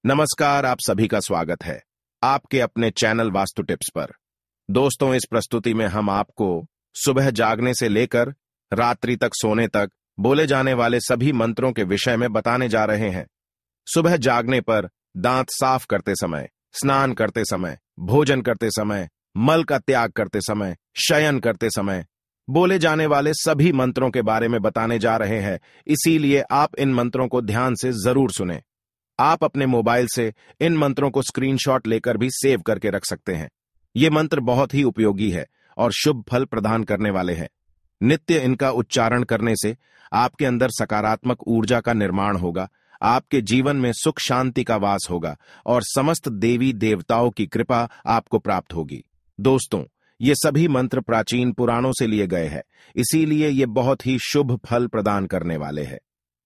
नमस्कार, आप सभी का स्वागत है आपके अपने चैनल वास्तु टिप्स पर। दोस्तों, इस प्रस्तुति में हम आपको सुबह जागने से लेकर रात्रि तक सोने तक बोले जाने वाले सभी मंत्रों के विषय में बताने जा रहे हैं। सुबह जागने पर दांत साफ करते समय, स्नान करते समय, भोजन करते समय, मल का त्याग करते समय, शयन करते समय बोले जाने वाले सभी मंत्रों के बारे में बताने जा रहे हैं। इसीलिए आप इन मंत्रों को ध्यान से जरूर सुनें। आप अपने मोबाइल से इन मंत्रों को स्क्रीनशॉट लेकर भी सेव करके रख सकते हैं। ये मंत्र बहुत ही उपयोगी है और शुभ फल प्रदान करने वाले हैं। नित्य इनका उच्चारण करने से आपके अंदर सकारात्मक ऊर्जा का निर्माण होगा, आपके जीवन में सुख शांति का वास होगा और समस्त देवी देवताओं की कृपा आपको प्राप्त होगी। दोस्तों, ये सभी मंत्र प्राचीन पुराणों से लिए गए हैं, इसीलिए ये बहुत ही शुभ फल प्रदान करने वाले हैं।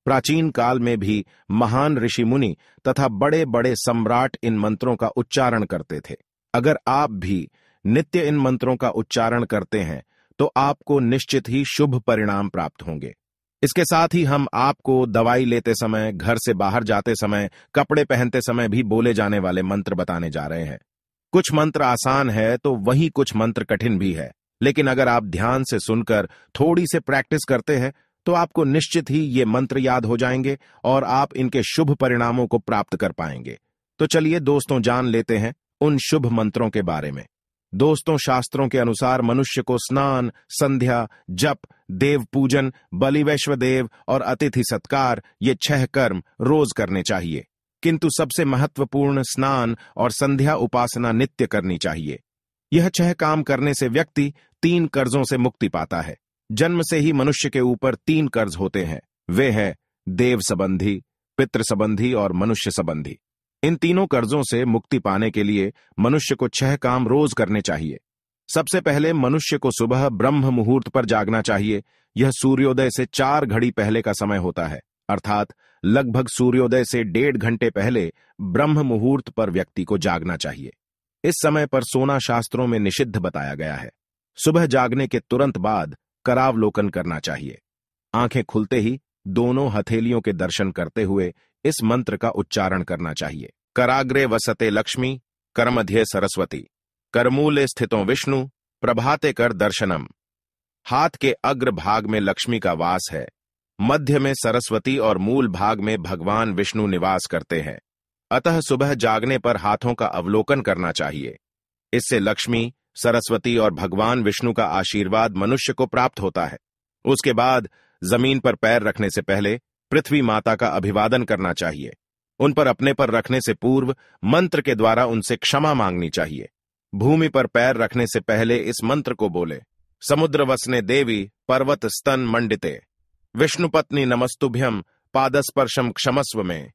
प्राचीन काल में भी महान ऋषि मुनि तथा बड़े बड़े सम्राट इन मंत्रों का उच्चारण करते थे। अगर आप भी नित्य इन मंत्रों का उच्चारण करते हैं तो आपको निश्चित ही शुभ परिणाम प्राप्त होंगे। इसके साथ ही हम आपको दवाई लेते समय, घर से बाहर जाते समय, कपड़े पहनते समय भी बोले जाने वाले मंत्र बताने जा रहे हैं। कुछ मंत्र आसान है तो वहीं कुछ मंत्र कठिन भी है, लेकिन अगर आप ध्यान से सुनकर थोड़ी से प्रैक्टिस करते हैं तो आपको निश्चित ही ये मंत्र याद हो जाएंगे और आप इनके शुभ परिणामों को प्राप्त कर पाएंगे। तो चलिए दोस्तों, जान लेते हैं उन शुभ मंत्रों के बारे में। दोस्तों, शास्त्रों के अनुसार मनुष्य को स्नान, संध्या, जप, देव पूजन, बलि वैश्वदेव और अतिथि सत्कार ये 6 कर्म रोज करने चाहिए, किंतु सबसे महत्वपूर्ण स्नान और संध्या उपासना नित्य करनी चाहिए। यह 6 काम करने से व्यक्ति 3 कर्जों से मुक्ति पाता है। जन्म से ही मनुष्य के ऊपर 3 कर्ज होते हैं। वे हैं देव संबंधी, पितृ संबंधी और मनुष्य संबंधी। इन तीनों कर्जों से मुक्ति पाने के लिए मनुष्य को 6 काम रोज करने चाहिए। सबसे पहले मनुष्य को सुबह ब्रह्म मुहूर्त पर जागना चाहिए। यह सूर्योदय से 4 घड़ी पहले का समय होता है, अर्थात लगभग सूर्योदय से 1.5 घंटे पहले ब्रह्म मुहूर्त पर व्यक्ति को जागना चाहिए। इस समय पर सोना शास्त्रों में निषिद्ध बताया गया है। सुबह जागने के तुरंत बाद करावलोकन करना चाहिए। आंखें खुलते ही दोनों हथेलियों के दर्शन करते हुए इस मंत्र का उच्चारण करना चाहिए। कराग्रे वसते लक्ष्मी, करमध्य सरस्वती, करमूले स्थितो विष्णु, प्रभाते कर दर्शनम। हाथ के अग्र भाग में लक्ष्मी का वास है, मध्य में सरस्वती और मूल भाग में भगवान विष्णु निवास करते हैं। अतः सुबह जागने पर हाथों का अवलोकन करना चाहिए। इससे लक्ष्मी, सरस्वती और भगवान विष्णु का आशीर्वाद मनुष्य को प्राप्त होता है। उसके बाद जमीन पर पैर रखने से पहले पृथ्वी माता का अभिवादन करना चाहिए। उन पर अपने पर रखने से पूर्व मंत्र के द्वारा उनसे क्षमा मांगनी चाहिए। भूमि पर पैर रखने से पहले इस मंत्र को बोले, समुद्र वसने देवी पर्वत स्तन मंडिते, विष्णु पत्नी नमस्तुभ्यम पादस्पर्शम क्षमस्व में।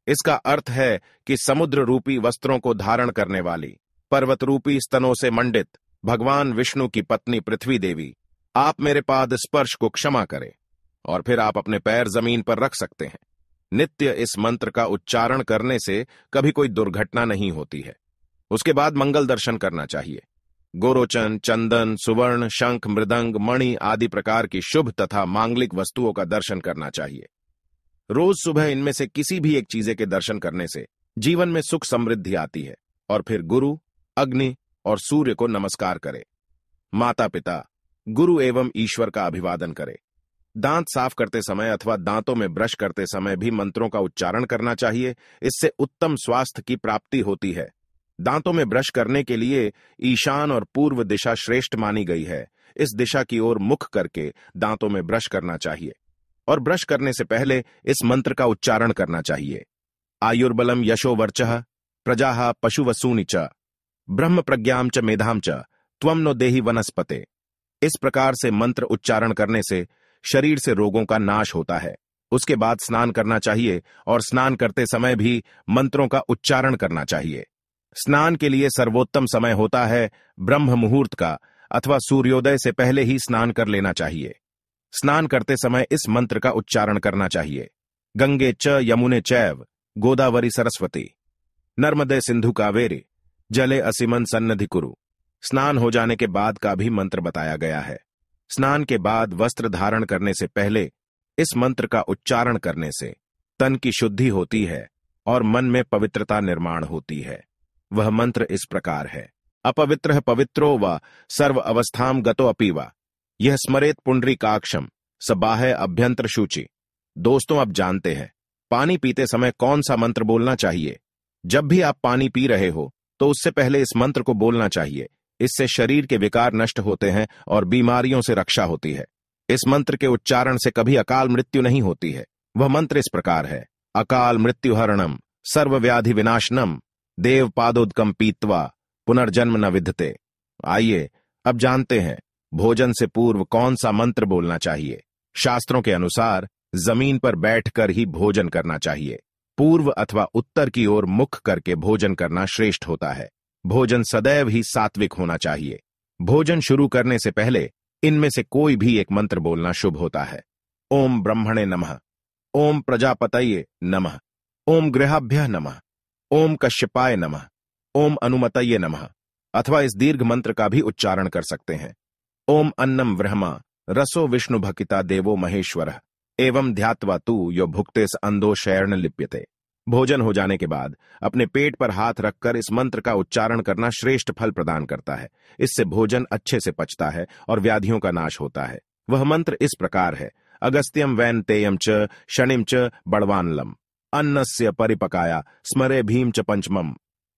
इसका अर्थ है कि समुद्र रूपी वस्त्रों को धारण करने वाली, पर्वत रूपी स्तनों से मंडित भगवान विष्णु की पत्नी पृथ्वी देवी, आप मेरे पाद स्पर्श को क्षमा करें। और फिर आप अपने पैर जमीन पर रख सकते हैं। नित्य इस मंत्र का उच्चारण करने से कभी कोई दुर्घटना नहीं होती है। उसके बाद मंगल दर्शन करना चाहिए। गोरोचन, चंदन, सुवर्ण, शंख, मृदंग, मणि आदि प्रकार की शुभ तथा मांगलिक वस्तुओं का दर्शन करना चाहिए। रोज सुबह इनमें से किसी भी एक चीज के दर्शन करने से जीवन में सुख समृद्धि आती है। और फिर गुरु, अग्नि और सूर्य को नमस्कार करें। माता पिता, गुरु एवं ईश्वर का अभिवादन करें। दांत साफ करते समय अथवा दांतों में ब्रश करते समय भी मंत्रों का उच्चारण करना चाहिए। इससे उत्तम स्वास्थ्य की प्राप्ति होती है। दांतों में ब्रश करने के लिए ईशान और पूर्व दिशा श्रेष्ठ मानी गई है। इस दिशा की ओर मुख करके दांतों में ब्रश करना चाहिए और ब्रश करने से पहले इस मंत्र का उच्चारण करना चाहिए। आयुर्बलम यशो वर्चः प्रजाः पशुवसूनि च, ब्रह्म प्रज्ञाम च मेधाम च, त्वम नो देहि वनस्पते। इस प्रकार से मंत्र उच्चारण करने से शरीर से रोगों का नाश होता है। उसके बाद स्नान करना चाहिए और स्नान करते समय भी मंत्रों का उच्चारण करना चाहिए। स्नान के लिए सर्वोत्तम समय होता है ब्रह्म मुहूर्त का, अथवा सूर्योदय से पहले ही स्नान कर लेना चाहिए। स्नान करते समय इस मंत्र का उच्चारण करना चाहिए। गंगे च यमुने चैव गोदावरी सरस्वती, नर्मदे सिंधु कावेरी, जले असिमन सन्नधि कुरु। स्नान हो जाने के बाद का भी मंत्र बताया गया है। स्नान के बाद वस्त्र धारण करने से पहले इस मंत्र का उच्चारण करने से तन की शुद्धि होती है और मन में पवित्रता निर्माण होती है। वह मंत्र इस प्रकार है। अपवित्रः पवित्रो व सर्व अवस्थाम गतो अपि वा, यह स्मरेत पुंडरीकाक्षम स बाह्य अभ्यंतर शुचि। दोस्तों, अब जानते हैं पानी पीते समय कौन सा मंत्र बोलना चाहिए। जब भी आप पानी पी रहे हो तो उससे पहले इस मंत्र को बोलना चाहिए। इससे शरीर के विकार नष्ट होते हैं और बीमारियों से रक्षा होती है। इस मंत्र के उच्चारण से कभी अकाल मृत्यु नहीं होती है। वह मंत्र इस प्रकार है। अकाल मृत्युहरणम सर्वव्याधि विनाशनम देव पादोदकम पीत्वा पुनर्जन्म न विद्यते। आइए अब जानते हैं भोजन से पूर्व कौन सा मंत्र बोलना चाहिए। शास्त्रों के अनुसार जमीन पर बैठकर ही भोजन करना चाहिए। पूर्व अथवा उत्तर की ओर मुख करके भोजन करना श्रेष्ठ होता है। भोजन सदैव ही सात्विक होना चाहिए। भोजन शुरू करने से पहले इनमें से कोई भी एक मंत्र बोलना शुभ होता है। ओम ब्रह्मणे नमः, ओम प्रजापतये नमः, ओम गृहाभ्यः नमः, ओम कश्यपाय नमः, ओम अनुमतये नमः। अथवा इस दीर्घ मंत्र का भी उच्चारण कर सकते हैं। ओम अन्नम ब्रह्मा रसो विष्णु भकिता देवो महेश्वरः एवं ध्यात्वा तु यो भुक्तेस अंधो शयर्न लिप्यते। भोजन हो जाने के बाद अपने पेट पर हाथ रखकर इस मंत्र का उच्चारण करना श्रेष्ठ फल प्रदान करता है। इससे भोजन अच्छे से पचता है और व्याधियों का नाश होता है। वह मंत्र इस प्रकार है। अगस्त्यम वैन तेयम च शनिम च बड़वानलम अन्नस्य परिपकाया स्मरे भीम च पंचमम।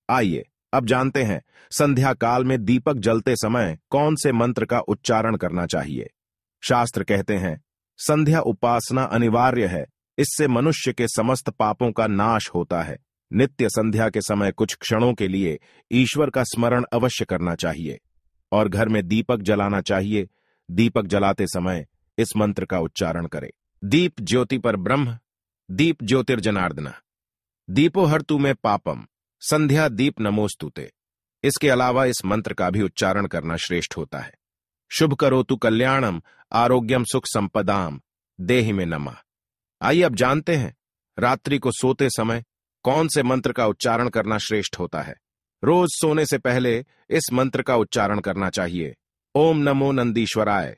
आइए अब जानते हैं संध्या काल में दीपक जलते समय कौन से मंत्र का उच्चारण करना चाहिए। शास्त्र कहते हैं संध्या उपासना अनिवार्य है। इससे मनुष्य के समस्त पापों का नाश होता है। नित्य संध्या के समय कुछ क्षणों के लिए ईश्वर का स्मरण अवश्य करना चाहिए और घर में दीपक जलाना चाहिए। दीपक जलाते समय इस मंत्र का उच्चारण करें। दीप ज्योति पर ब्रह्म, दीप ज्योतिर्जनार्दन, दीपो हर्तु में पापम, संध्या दीप नमोस्तुते। इसके अलावा इस मंत्र का भी उच्चारण करना श्रेष्ठ होता है। शुभ करोतु कल्याणम आरोग्यम सुख संपदाम देहि में नमः। आइए अब जानते हैं रात्रि को सोते समय कौन से मंत्र का उच्चारण करना श्रेष्ठ होता है। रोज सोने से पहले इस मंत्र का उच्चारण करना चाहिए। ओम नमो नंदीश्वराय।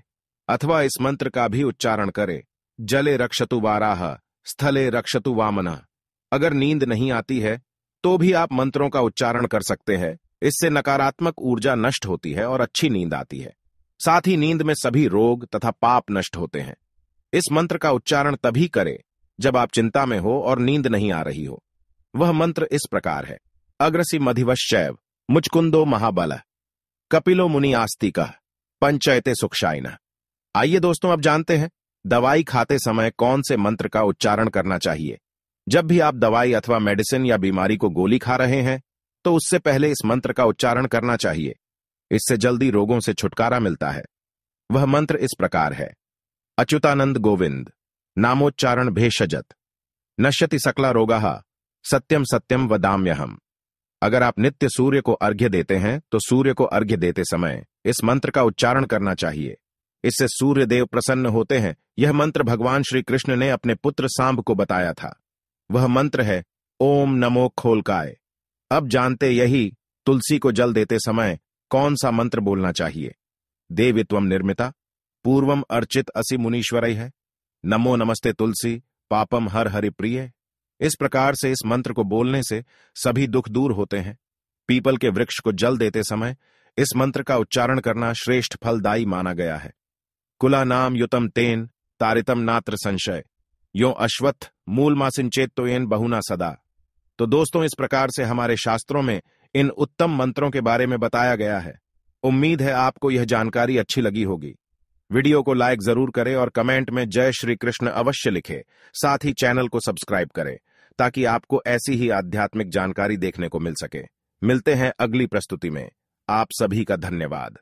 अथवा इस मंत्र का भी उच्चारण करें। जले रक्षतु वाराह, स्थले रक्षतु वामनः। अगर नींद नहीं आती है तो भी आप मंत्रों का उच्चारण कर सकते हैं। इससे नकारात्मक ऊर्जा नष्ट होती है और अच्छी नींद आती है। साथ ही नींद में सभी रोग तथा पाप नष्ट होते हैं। इस मंत्र का उच्चारण तभी करें जब आप चिंता में हो और नींद नहीं आ रही हो। वह मंत्र इस प्रकार है। अग्रसी मधिवश्चैव मुचकुंदो महाबल कपिलो मुनि आस्तिकः पंचयते सुखशायिनः। आइए दोस्तों अब जानते हैं दवाई खाते समय कौन से मंत्र का उच्चारण करना चाहिए। जब भी आप दवाई अथवा मेडिसिन या बीमारी को गोली खा रहे हैं तो उससे पहले इस मंत्र का उच्चारण करना चाहिए। इससे जल्दी रोगों से छुटकारा मिलता है। वह मंत्र इस प्रकार है। अच्युतानंद गोविंद नामोच्चारण भेषजत नश्यति सकला रोगाः सत्यम सत्यम वदाम्यहम्। अगर आप नित्य सूर्य को अर्घ्य देते हैं तो सूर्य को अर्घ्य देते समय इस मंत्र का उच्चारण करना चाहिए। इससे सूर्य देव प्रसन्न होते हैं। यह मंत्र भगवान श्री कृष्ण ने अपने पुत्र सांब को बताया था। वह मंत्र है ओम नमो खोलकाय। अब जानते यही तुलसी को जल देते समय कौन सा मंत्र बोलना चाहिए। देवित्वम निर्मिता पूर्वम अर्चित असि मुनीश्वरై है, नमो नमस्ते तुलसी पापम हर हरि प्रिय। इस प्रकार से इस मंत्र को बोलने से सभी दुख दूर होते हैं। पीपल के वृक्ष को जल देते समय इस मंत्र का उच्चारण करना श्रेष्ठ फलदायी माना गया है। कुला नाम युतम तेन तारितम नात्र संशय यो अश्वत्थ मूल मासिंचेत तो येन बहुना सदा। तो दोस्तों, इस प्रकार से हमारे शास्त्रों में इन उत्तम मंत्रों के बारे में बताया गया है। उम्मीद है आपको यह जानकारी अच्छी लगी होगी। वीडियो को लाइक जरूर करें और कमेंट में जय श्री कृष्ण अवश्य लिखें। साथ ही चैनल को सब्सक्राइब करें ताकि आपको ऐसी ही आध्यात्मिक जानकारी देखने को मिल सके। मिलते हैं अगली प्रस्तुति में। आप सभी का धन्यवाद।